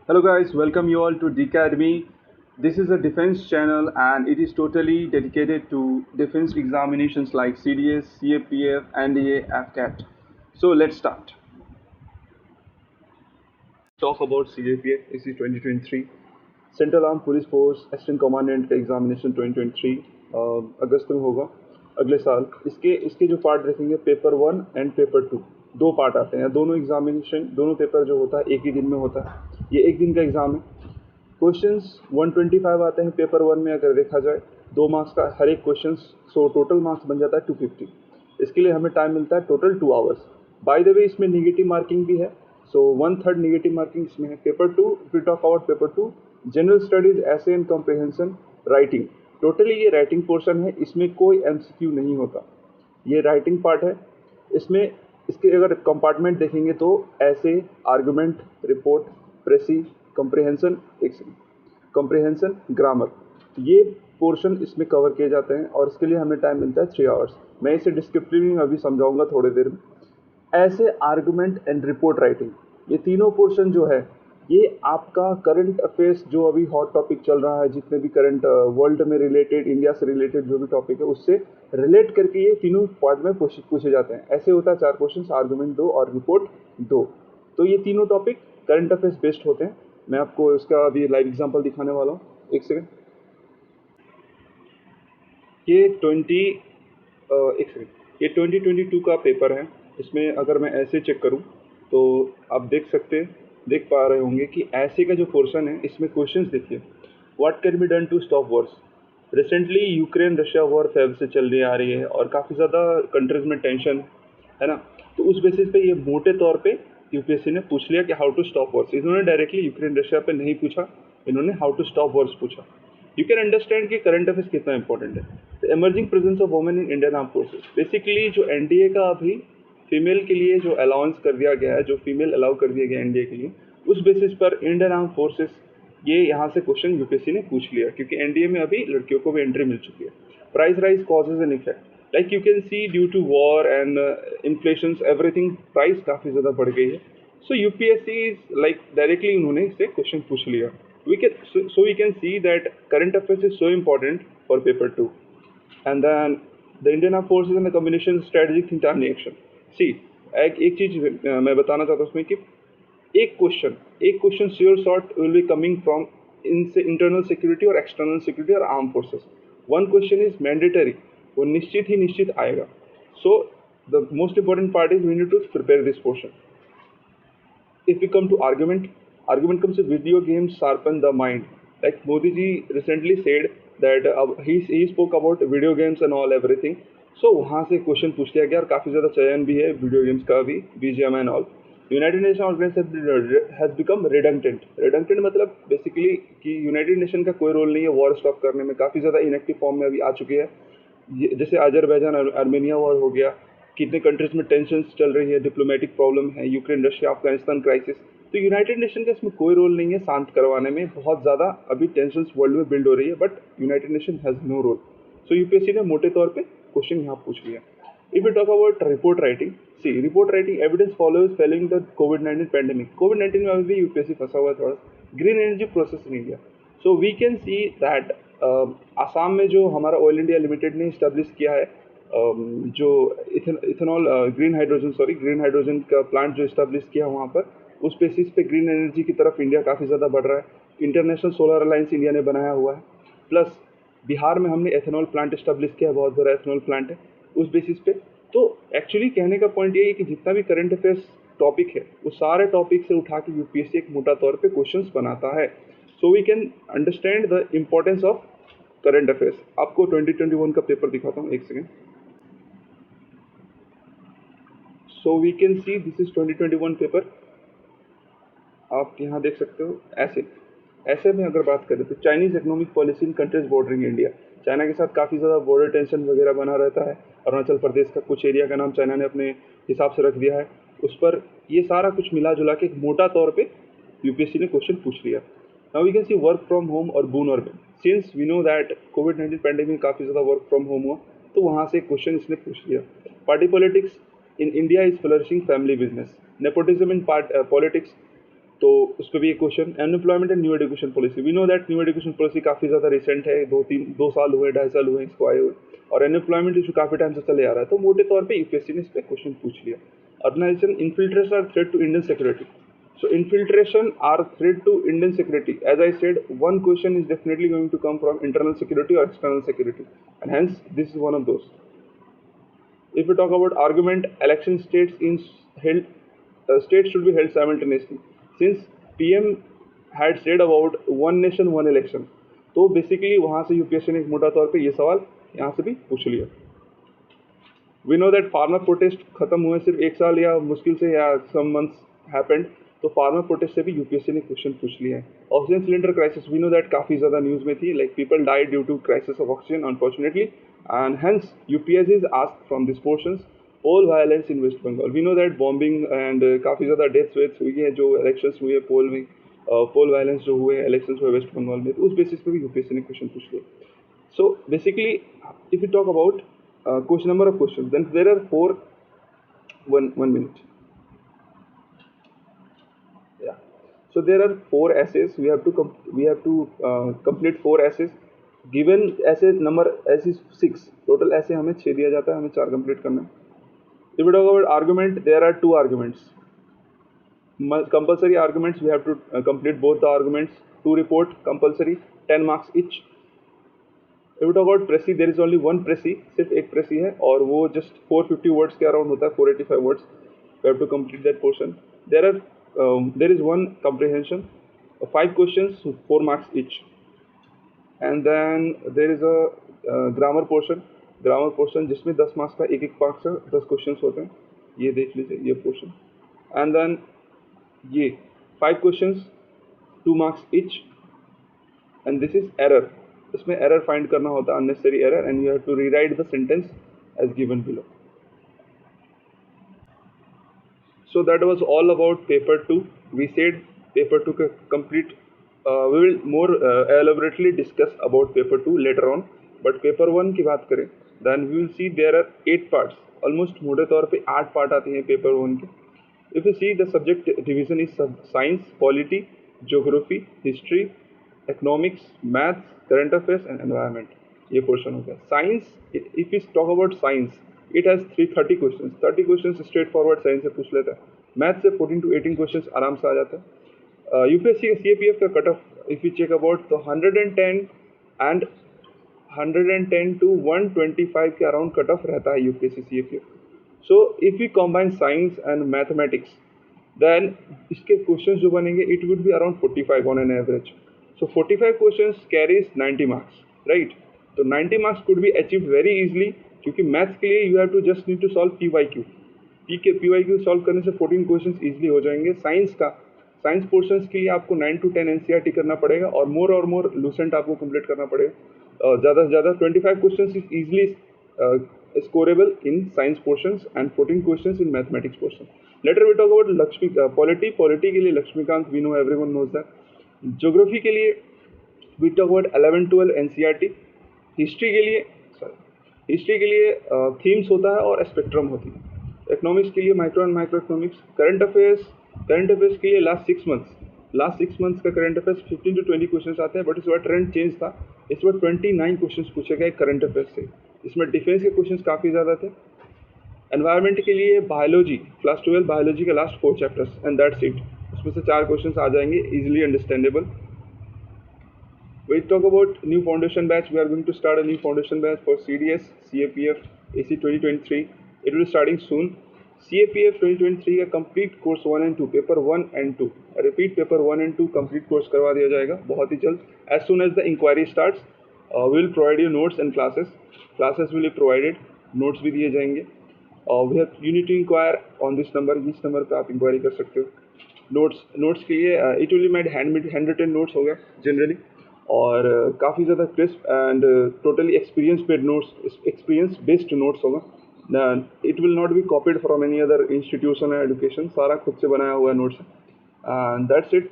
Hello guys, welcome you all to Decademy. This is a defense channel and it is totally dedicated to defense examinations like CDS, CAPF, NDA, AFCAT. So let's start. Talk about CAPF, this is 2023. Central arm police force assistant commandant का examination 2023 अगस्त में होगा अगले साल। इसके इसके जो part देखेंगे paper 1 and paper 2, दो पार्ट आते हैं। दोनों एग्जामिनेशन दोनों पेपर जो होता है एक ही दिन में होता है। ये एक दिन का एग्ज़ाम है। क्वेश्चंस 125 आते हैं पेपर 1 में। अगर देखा जाए 2 मार्क्स का हर एक क्वेश्चन, सो टोटल मार्क्स बन जाता है 250। इसके लिए हमें टाइम मिलता है total 2 hours. By the way इसमें निगेटिव मार्किंग भी है, सो 1/3 निगेटिव मार्किंग इसमें है। Paper 2, we talk about paper 2, general studies, essay and comprehension, writing. Totally ये राइटिंग पोर्शन है, इसमें कोई एमसीक्यू नहीं होता। ये राइटिंग पार्ट है। इसमें इसके अगर कंपार्टमेंट देखेंगे तो ऐसे, argument, report, precis, comprehension, comprehension, grammar, ये पोर्शन इसमें कवर किए जाते हैं और इसके लिए हमें टाइम मिलता है 3 आवर्स। मैं इसे डिस्क्रिप्टिवली अभी समझाऊंगा थोड़ी देर में। ऐसे, आर्गुमेंट एंड रिपोर्ट राइटिंग, ये तीनों पोर्शन जो है ये आपका करंट अफेयर्स जो अभी हॉट टॉपिक चल रहा है, जितने भी करंट वर्ल्ड में रिलेटेड, इंडिया से रिलेटेड जो भी टॉपिक है उससे रिलेट करके ये तीनों पार्ट में पूछे जाते हैं। ऐसे होता है 4 क्वेश्चन, आर्गुमेंट 2 और रिपोर्ट 2। तो ये तीनों टॉपिक करंट अफेयर्स बेस्ड होते हैं। मैं आपको इसका अभी लाइव एग्जांपल दिखाने वाला हूँ, एक सेकंड। ये 2022 का पेपर है। इसमें अगर मैं ऐसे चेक करूं तो आप देख पा रहे होंगे कि ऐसे का जो पोर्शन है इसमें क्वेश्चंस देखिए। What can be done to stop wars. Recently Ukraine Russia war Feb से चल रही आ रही है और काफ़ी ज़्यादा कंट्रीज में टेंशन है ना। तो उस बेसिस पे ये मोटे तौर पे यूपीएससी ने पूछ लिया कि हाउ टू स्टॉप वॉर्स। इन्होंने डायरेक्टली यूक्रेन रशिया पे नहीं पूछा, इन्होंने हाउ टू स्टॉप वॉर्स पूछा। यू कैन अंडरस्टैंड कि करंट अफेयर्स कितना इंपॉर्टेंट है। The emerging presence of women in Indian arm forces, basically जो एनडीए का अभी फीमेल के लिए जो अलाउंस कर दिया गया है, जो फीमेल अलाउ कर दिया गया एनडीए के लिए, उस बेसिस पर इंडियन आर्म फोर्सेस, ये यहाँ से क्वेश्चन यूपीएससी ने पूछ लिया क्योंकि एनडीए में अभी लड़कियों को भी एंट्री मिल चुकी है। Price rise causes and effect, like you can see due to war and inflation everything, price काफ़ी ज़्यादा बढ़ गई है। So UPSC is like directly उन्होंने इससे क्वेश्चन पूछ लिया। We can see that current affairs is so important for paper 2. And then the Indian Armed Forces and the combination strategic think tank action. See, एक चीज मैं बताना चाहता हूँ उसमें कि एक question sure short will be coming from इनसे इंटरनल सिक्योरिटी और एक्सटर्नल सिक्योरिटी और arm forces. One question is mandatory, वो निश्चित आएगा। So the most important part is we need to prepare this portion. If we come to argument comes to video games sharpen the mind. Like Modi ji recently said that he spoke about video games and all everything. So वहाँ से question पूछ लिया गया और काफ़ी ज़्यादा चयन भी है वीडियो गेम्स का भी, BGM and all. United Nation Organization has become redundant मतलब बेसिकली कि यूनाइटेड नेशन का कोई रोल नहीं है वॉर स्टॉप करने में, काफ़ी ज़्यादा इनएक्टिव फॉर्म में अभी आ चुकी है। जैसे अजरबैजान आर्मेनिया वॉर हो गया, कितने कंट्रीज में टेंशन चल रही है, डिप्लोमेटिक प्रॉब्लम है, यूक्रेन रशिया अफगानिस्तान क्राइसिस। तो यूनाइटेड नेशन का इसमें कोई रोल नहीं है शांत करवाने में। बहुत ज़्यादा अभी टेंशन वर्ल्ड में बिल्ड हो रही है but United Nation has no role. So UPSC ने मोटे तौर पे क्वेश्चन यहाँ पूछ लिया। If you talk about report writing, see report writing evidence follows following the कोविड-19 पैंडेमिक। कोविड-19 में अभी भी यूपीएससी फंसा हुआ है थोड़ा। Green energy process in India, so we can see that Assam में जो हमारा ऑयल इंडिया लिमिटेड ने इस्टेब्लिश किया है, जो इथेनॉल ग्रीन हाइड्रोजन का प्लांट जो इस्टेब्लिश किया वहाँ पर, उस बेसिस पे ग्रीन एनर्जी की तरफ इंडिया काफ़ी ज़्यादा बढ़ रहा है। इंटरनेशनल सोलर अलायंस इंडिया ने बनाया हुआ है। प्लस बिहार में हमने एथेनॉल प्लांट इस्टेब्लिश किया है, बहुत बड़ा एथेनॉल प्लांट है उस बेसिस पे। तो एक्चुअली कहने का पॉइंट ये है कि जितना भी करंट अफेयर्स टॉपिक है वो सारे टॉपिक से उठा के यूपीएससी एक मोटा तौर पे क्वेश्चंस बनाता है। So we can understand the importance of current affairs. आपको 2021 का पेपर दिखाता हूँ, एक second. So we can see this is 2021 paper. आप यहाँ देख सकते हो। ऐसे में अगर बात करें तो Chinese economic policy in countries bordering India, China के साथ काफ़ी ज़्यादा बॉर्डर टेंशन वगैरह बना रहता है। अरुणाचल प्रदेश का कुछ एरिया का नाम चाइना ने अपने हिसाब से रख दिया है, उस पर ये सारा कुछ मिला जुला के एक मोटा तौर पे यूपीएससी ने क्वेश्चन पूछ लिया। Now we can see work from home और बून और bane. Since we know that कोविड-19 पैंडेमिक में काफ़ी ज़्यादा वर्क फ्रॉम होम हुआ, तो वहाँ से क्वेश्चन इसने पूछ लिया। Party politics in India is flourishing family business, nepotism in politics, तो उस पर भी एक question, unemployment and new education policy. We know that new education policy काफ़ी ज़्यादा रिसेंट है, 2 साल हुए, 2.5 साल हुए इसको आए हुए, और अनएम्प्लॉयमेंट इशू काफ़ी टाइम से चले आ रहा है। तो मोटे तौर पे यूपीएससी ने इस पर क्वेश्चन पूछ लिया। Organization infiltration are threat to Indian security. So infiltration are threat to Indian security. As I said, one question is definitely going to come from internal security or external security, and hence this is one of those. If we talk about argument, election states should be held simultaneously. Since PM had said about one nation one election, तो basically वहाँ से UPSC ने एक मोटा तौर पे ये सवाल यहाँ से भी पूछ लिया। We know that farmer protest खत्म हुए सिर्फ 1 साल या मुश्किल से या सम मंथ्स हैपेंड, तो फार्मर प्रोटेस्ट से भी यूपीएससी ने क्वेश्चन पूछ लिया है। Oxygen cylinder crisis, we know that काफ़ी ज़्यादा न्यूज़ में थी, like people died due to crisis of oxygen unfortunately, and hence UPSC is asked from this portions. Poll violence in West Bengal, we know that bombing and काफ़ी ज़्यादा deaths वेथ्स हुई है जो elections हुए पोल में, पोल वायलेंस जो हुए इलेक्शंस हुए वेस्ट बंगाल में, तो उस बेसिस पे भी यूपीएससी ने क्वेश्चन पूछ लिया। So basically if you talk about question number of questions, then there are one minute, yeah, so there are 4 essays. We have to complete 4 essays. Given essay number is 6, total essay हमें 6 दिया जाता है, हमें 4 complete करना है। If we talk about argument, there are 2 arguments, compulsory arguments. We have to complete both the arguments, 2 report compulsory, 10 marks each. If we talk about precis, there is only one precis, सिर्फ एक प्रेसी है और वो just 450 words के around होता है, 485 words. We have to complete that portion. There is one comprehension, 5 questions, 4 marks each, and then there is a grammar portion जिसमें 10 marks का एक मार्क्स का 10 क्वेश्चन होते हैं, ये देख लीजिए ये पोर्शन। एंड देन ये 5 questions, 2 marks each, and this is error. इसमें एरर फाइंड करना होता है, unnecessary error, and you have to rewrite the sentence as given below. So that was all about paper 2। We said paper 2 का complete, we will more elaborately discuss about paper 2 later on, but paper 1 की बात करें then we will see there are 8 parts, almost मोटे तौर पे 8 part आते हैं paper 1 के। If you see the subject division is science, polity, geography, history, economics, maths, current affairs and environment, ये पोर्शन हो गया। Science, if you talk about science, it has 330 question, 30 question straight forward science से पूछ लेता है। Math से 14 to 18 question आराम से आ जाता है। यूपीएससी का सीएपीएफ का cut off if you check about, तो 110 to 125 के अराउंड कट ऑफ रहता है UPSC CAPF. So if you combine science and mathematics, then इसके क्वेश्चन जो बनेंगे it would be around 45 on an average. So 45 questions carries 90 marks, right? So 90 marks could be achieved very easily, क्योंकि maths के लिए you have to just need to solve PYQ, PYQ solve करने से 14 questions easily हो जाएंगे। Science portions के लिए आपको 9 to 10 एनसीईआरटी करना पड़ेगा और मोर लूसेंट आपको कंप्लीट करना पड़ेगा। ज़्यादा से ज़्यादा 25 questions is easily scorable in science portions and 14 questions in mathematics portion. Later we talk about polity के लिए Laxmikanth, we know everyone knows that. Geography के लिए we talk about 11-12 NCERT. History के लिए थीम्स होता है और स्पेक्ट्रम होती है। इकोनॉमिक्स के लिए micro and micro economics. Current affairs के लिए लास्ट 6 मंथ्स का करंट अफेयर्स 15 to 20 क्वेश्चन आते हैं, बट इस बार ट्रेंड चेंज था, इस बार 29 क्वेश्चन पूछे गए करंट अफेयर्स से। इसमें डिफेंस के क्वेश्चन काफ़ी ज़्यादा थे। एनवायरनमेंट के लिए बायोलॉजी, क्लास 12 बायोलॉजी का last 4 chapters and that's it. उसमें से 4 क्वेश्चंस आ जाएंगे, easily understandable. We talk about new foundation batch, we are going to start a new foundation batch for CDS, CAPF, AC 2023। It will starting soon. CAPF 2023 का complete course 1 and 2, paper 1 and 2, repeat paper 1 and 2 complete course करवा दिया जाएगा बहुत ही जल्द। As soon as the inquiry starts we will provide you notes and classes will be provided, notes भी दिए जाएंगे। You need to inquire on this number, इस number पर आप इंक्वायरी कर सकते हो। नोट्स के लिए it will be made handwritten notes होगा जनरली, और काफ़ी ज़्यादा crisp and totally experience based notes होगा। It will not be copied from any other institution education, सारा खुद से बनाया हुआ नोट्स है। And that's it.